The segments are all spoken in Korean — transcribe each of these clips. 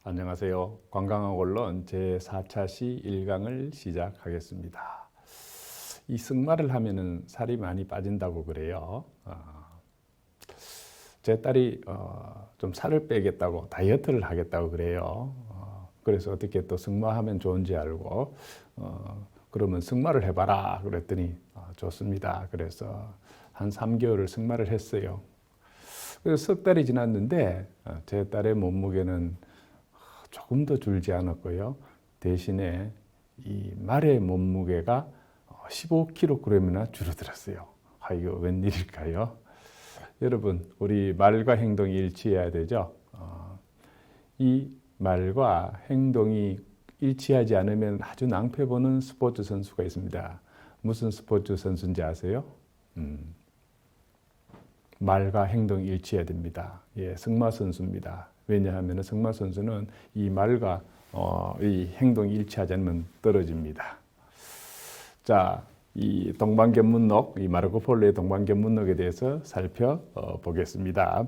안녕하세요. 관광학 원론 제4차 시 1강을 시작하겠습니다. 이 승마를 하면은 살이 많이 빠진다고 그래요. 제 딸이 좀 살을 빼겠다고 다이어트를 하겠다고 그래요. 그래서 어떻게 또 승마하면 좋은지 알고 그러면 승마를 해봐라 그랬더니 좋습니다. 그래서 한 3개월을 승마를 했어요. 그래서 석 달이 지났는데 제 딸의 몸무게는 조금 더 줄지 않았고요. 대신에 이 말의 몸무게가 15kg이나 줄어들었어요. 이거 웬일일까요? 여러분, 우리 말과 행동이 일치해야 되죠. 이 말과 행동이 일치하지 않으면 아주 낭패 보는 스포츠 선수가 있습니다. 무슨 스포츠 선수인지 아세요? 말과 행동이 일치해야 됩니다. 예, 승마 선수입니다. 왜냐하면 승마 선수는 이 말과 이 행동이 일치하지 않으면 떨어집니다. 자, 이 동방견문록, 이 마르코폴로의 동방견문록에 대해서 살펴보겠습니다.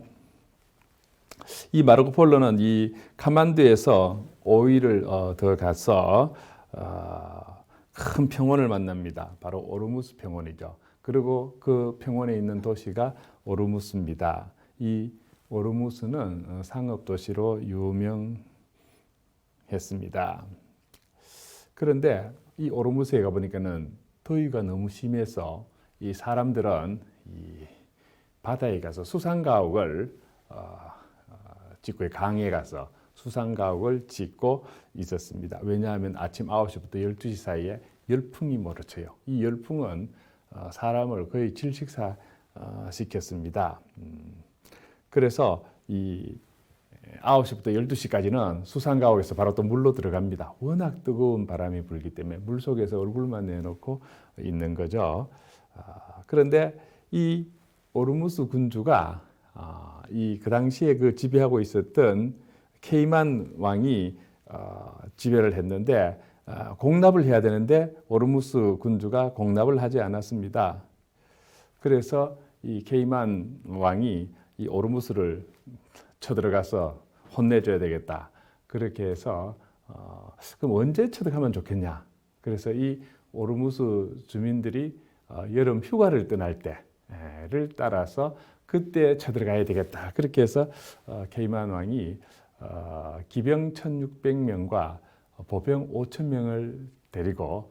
이 마르코폴로는 이 카만두에서 5일을 더 가서 큰 평원을 만납니다. 바로 오르무스 평원이죠. 그리고 그 평원에 있는 도시가 오르무스입니다. 이 오르무스는 상업도시로 유명했습니다. 그런데 이 오르무스에 가보니까는 더위가 너무 심해서 이 사람들은 이 바다에 가서 수상가옥을 짓고 강에 가서 수상가옥을 짓고 있었습니다. 왜냐하면 아침 9시부터 12시 사이에 열풍이 몰아쳐요. 이 열풍은 사람을 거의 질식시켰습니다. 그래서 이 9시부터 12시까지는 수상가옥에서 바로 또 물로 들어갑니다. 워낙 뜨거운 바람이 불기 때문에 물속에서 얼굴만 내놓고 있는 거죠. 그런데 이 오르무스 군주가 그 당시에 그 지배하고 있었던 케이만 왕이 지배를 했는데 공납을 해야 되는데 오르무스 군주가 공납을 하지 않았습니다. 그래서 이 케이만 왕이 이 오르무스를 쳐들어가서 혼내줘야 되겠다. 그렇게 해서 그럼 언제 쳐들어가면 좋겠냐? 그래서 이 오르무스 주민들이 여름 휴가를 떠날 때를 따라서 그때 쳐들어가야 되겠다. 그렇게 해서 케이만 왕이 기병 1,600명과 보병 5,000명을 데리고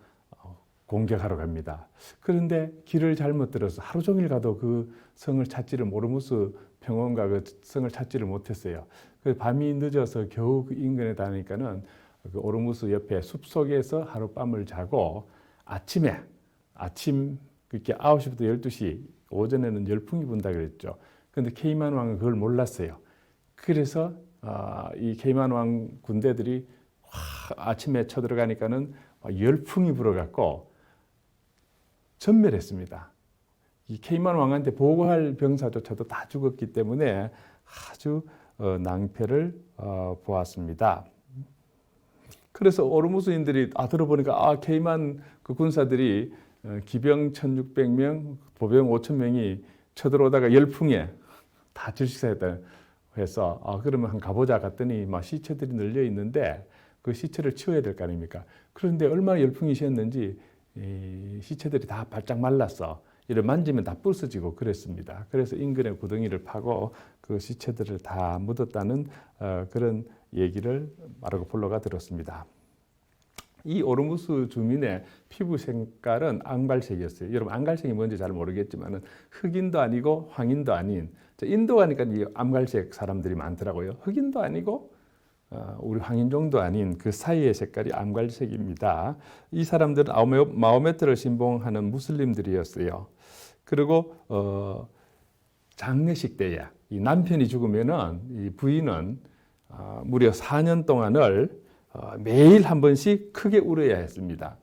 공격하러 갑니다. 그런데 길을 잘못 들어서 하루 종일 가도 그 성을 찾지를 오르무스 평원과 그 성을 찾지를 못했어요. 밤이 늦어서 겨우 그 인근에 닿으니까는 그 오르무스 옆에 숲속에서 하룻밤을 자고 아침 그렇게 9시부터 12시 오전에는 열풍이 분다 그랬죠. 그런데 케이만 왕은 그걸 몰랐어요. 그래서 이 케이만 왕 군대들이 아침에 쳐들어가니까는 열풍이 불어갖고 전멸했습니다. 이 케이만 왕한테 보고할 병사조차도 다 죽었기 때문에 아주 낭패를 보았습니다. 그래서 오르무스인들이 들어보니까 케이만 그 군사들이 기병 1,600명, 보병 5,000명이 쳐들어오다가 열풍에 다 질식사했다 해서 그러면 한번 가보자 갔더니 막 시체들이 널려 있는데 그 시체를 치워야 될 거 아닙니까? 그런데 얼마나 열풍이 셨는지 이 시체들이 다 바짝 말랐어. 이를 만지면 다 부서지고 그랬습니다. 그래서 인근에 구덩이를 파고 그 시체들을 다 묻었다는 그런 얘기를 마르코폴로가 들었습니다. 이 오르무스 주민의 피부 색깔은 앙발색이었어요. 여러분 앙갈색이 뭔지 잘 모르겠지만 흑인도 아니고 황인도 아닌, 인도 가니까 이 앙갈색 사람들이 많더라고요. 흑인도 아니고 우리 황인종도 아닌 그 사이의 색깔이 앙갈색입니다. 이 사람들은 마호메트를 신봉하는 무슬림들이었어요. 그리고 장례식 때에 이 남편이 죽으면은 이 부인은 무려 4년 동안을 매일 한 번씩 크게 울어야 했습니다.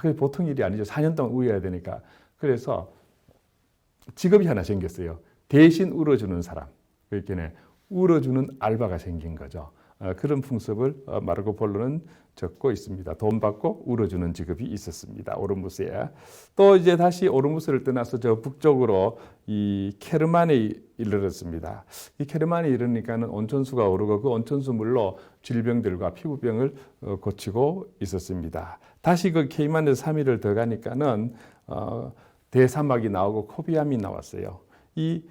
그게 보통 일이 아니죠. 4년 동안 울어야 되니까. 그래서 직업이 하나 생겼어요. 대신 울어주는 사람. 그렇게 울어주는 알바가 생긴 거죠. 그런 풍습을 마르코폴로는 적고 있습니다. 돈 받고 울어주는 직업이 있었습니다. 오르무스에. 또 이제 다시 오르무스를 떠나서 저 북쪽으로 이 케르만에 이르렀습니다. 이 케르만에 이르니까는 온천수가 오르고 그 온천수 물로 질병들과 피부병을 고치고 있었습니다. 다시 그 케이만에서 3일을 더 가니까는 대사막이 나오고 코비암이 나왔어요. 이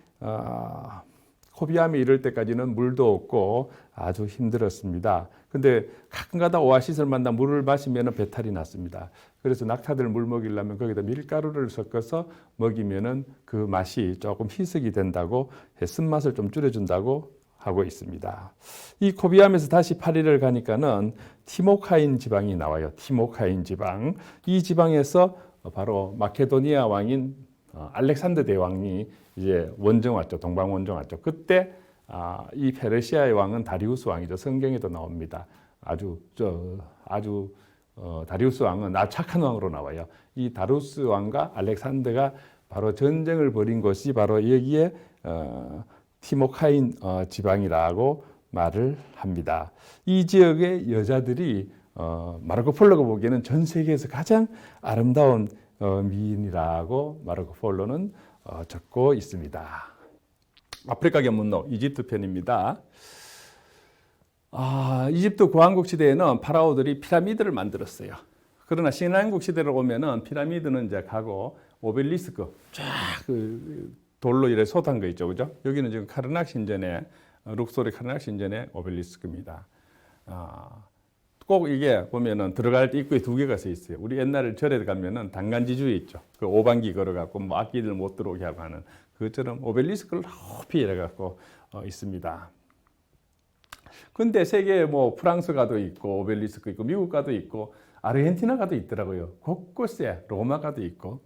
코비암이 이럴 때까지는 물도 없고 아주 힘들었습니다. 근데 가끔가다 오아시스를 만나 물을 마시면 배탈이 났습니다. 그래서 낙타들 물 먹이려면 거기다 밀가루를 섞어서 먹이면은 그 맛이 조금 희석이 된다고 쓴맛을 좀 줄여준다고 하고 있습니다. 이 코비암에서 다시 파리를 가니까는 티모카인 지방이 나와요. 티모카인 지방. 이 지방에서 바로 마케도니아 왕인 알렉산더 대왕이 이제 원정 왔죠. 동방 원정 왔죠. 그때 이 페르시아의 왕은 다리우스 왕이죠. 성경에도 나옵니다. 다리우스 왕은 착한 왕으로 나와요. 이 다리우스 왕과 알렉산더가 바로 전쟁을 벌인 것이 바로 여기에 티모카인 지방이라고 말을 합니다. 이 지역의 여자들이 마르코폴로가 보기에는 전 세계에서 가장 아름다운 미인이라고 마르코폴로는 적고 있습니다. 아프리카 견문록 이집트 편입니다. 이집트 구왕국 시대에는 파라오들이 피라미드를 만들었어요. 그러나 신라국 시대로 오면은 피라미드는 이제 가고 오벨리스크 쫙 그 돌로 이렇게 솟한 거 있죠, 그죠? 여기는 지금 카르낙 신전에 룩소르 카르낙 신전의 오벨리스크입니다. 꼭 이게 보면은 들어갈 때 입구에 두 개가 서 있어요. 우리 옛날에 절에 가면은 당간지주에 있죠. 그 오반기 걸어갖고 뭐 악기들 못 들어오게 하고 하는 그것처럼 오벨리스크를 높이 이래갖고 있습니다. 근데 세계에 뭐 프랑스 가도 있고 오벨리스크 있고 미국 가도 있고 아르헨티나 가도 있더라고요. 곳곳에 로마 가도 있고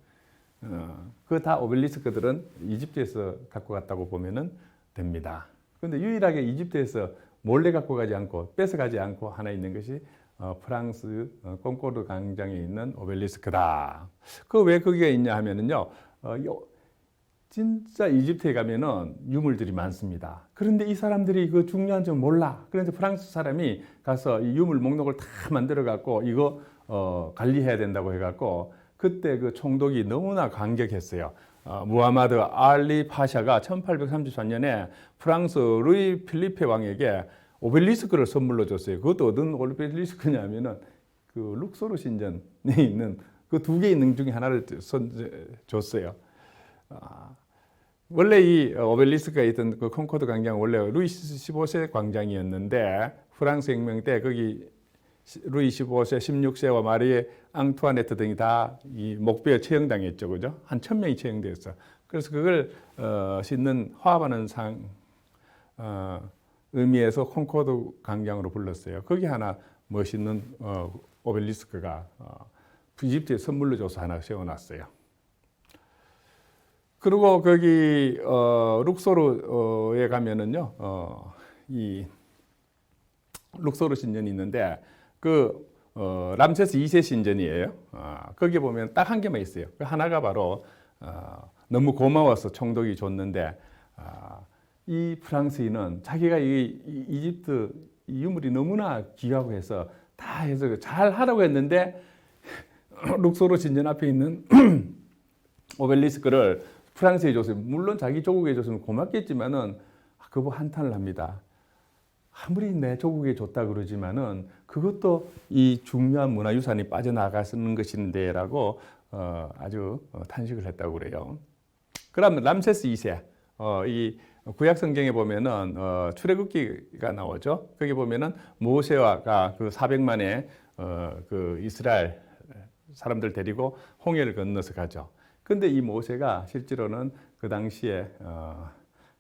그 다 오벨리스크들은 이집트에서 갖고 갔다고 보면은 됩니다. 근데 유일하게 이집트에서 몰래 갖고 가지 않고 뺏어가지 않고 하나 있는 것이 프랑스 콩코르드 광장에 있는 오벨리스크다. 그 왜 거기가 있냐 하면은요, 진짜 이집트에 가면은 유물들이 많습니다. 그런데 이 사람들이 그 중요한 점 몰라. 그런데 프랑스 사람이 가서 이 유물 목록을 다 만들어 갖고 이거 관리해야 된다고 해갖고 그때 그 총독이 너무나 감격했어요. 무하마드 알리 파샤가 1834년에 프랑스 루이 필리페 왕에게 오벨리스크를 선물로 줬어요. 그것도 어떤 오벨리스크냐면은 그 룩소르 신전에 있는 그 두 개 있는 중에 하나를 줬어요. 원래 이 오벨리스크가 있던 그 콩코드 광장 원래 루이 15세 광장이었는데 프랑스 혁명 때 거기 루이 15세, 16세와 마리에 앙투아네트 등이 다 이 목베어 처형당했죠, 그죠? 한 1000명이 처형되었어. 그래서 그걸 싣는 화합하는 의미에서 콩코드 광장으로 불렀어요. 거기 하나 멋있는 오벨리스크가 이집트에 선물로 줘서 하나 세워놨어요. 그리고 거기 룩소르에 가면은요, 이 룩소르 신전이 있는데 그 람세스 2세 신전이에요. 거기 보면 딱 한 개만 있어요. 그 하나가 바로 너무 고마워서 총독이 줬는데 이 프랑스인은 자기가 이 이집트 유물이 너무나 귀하고 해서 다 해서 잘 하라고 했는데 룩소르 신전 앞에 있는 오벨리스크를 프랑스에 줬어요. 물론 자기 조국에 줬으면 고맙겠지만은 그거 한탄을 합니다. 아무리 내 조국에 줬다 그러지만은 그것도 이 중요한 문화유산이 빠져나가는 것인데라고 아주 탄식을 했다고 그래요. 그럼 람세스 2세 이 구약 성경에 보면은 출애굽기가 나오죠. 거기 보면은 모세와가 그 400만의 그 이스라엘 사람들 데리고 홍해를 건너서 가죠. 근데 이 모세가 실제로는 그 당시에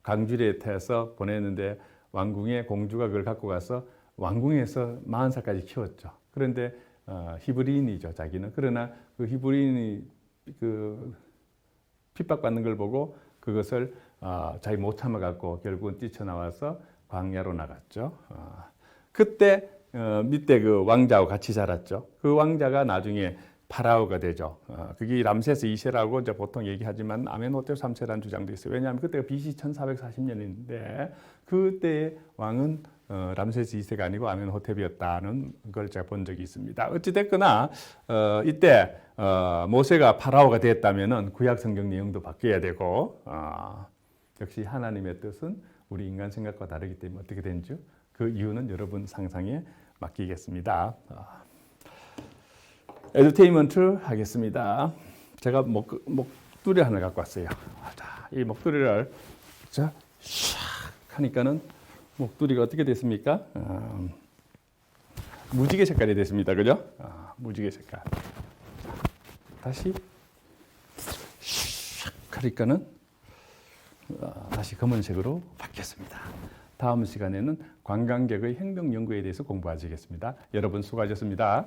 강주리에 타서 보냈는데 왕궁의 공주가 그걸 갖고 가서 왕궁에서 40살까지 키웠죠. 그런데 히브리인이죠, 자기는. 그러나 그 히브리인이 그 핍박받는 걸 보고 그것을 자기 못 참아갖고 결국은 뛰쳐나와서 광야로 나갔죠. 그때 밑에 그 왕자하고 같이 자랐죠. 그 왕자가 나중에 파라오가 되죠. 그게 람세스 2세라고 이제 보통 얘기하지만 아멘호텔 3세라는 주장도 있어요. 왜냐하면 그때가 BC 1440년인데 그때의 왕은 람세스 2세가 아니고 아멘호텝이었다는 걸 제가 본 적이 있습니다. 어찌됐거나 이때 모세가 파라오가 됐다면은 구약 성경 내용도 바뀌어야 되고 역시 하나님의 뜻은 우리 인간 생각과 다르기 때문에 어떻게 되는지 그 이유는 여러분 상상에 맡기겠습니다. 에듀테인먼트 하겠습니다. 제가 목도리 하나 갖고 왔어요. 자, 이 목도리를 자, 샥 하니까는 목도리가 어떻게 됐습니까? 무지개 색깔이 됐습니다. 그죠? 무지개 색깔. 다시 샥 하니까는 다시 검은색으로 바뀌었습니다. 다음 시간에는 관광객의 행동 연구에 대해서 공부하시겠습니다. 여러분 수고하셨습니다.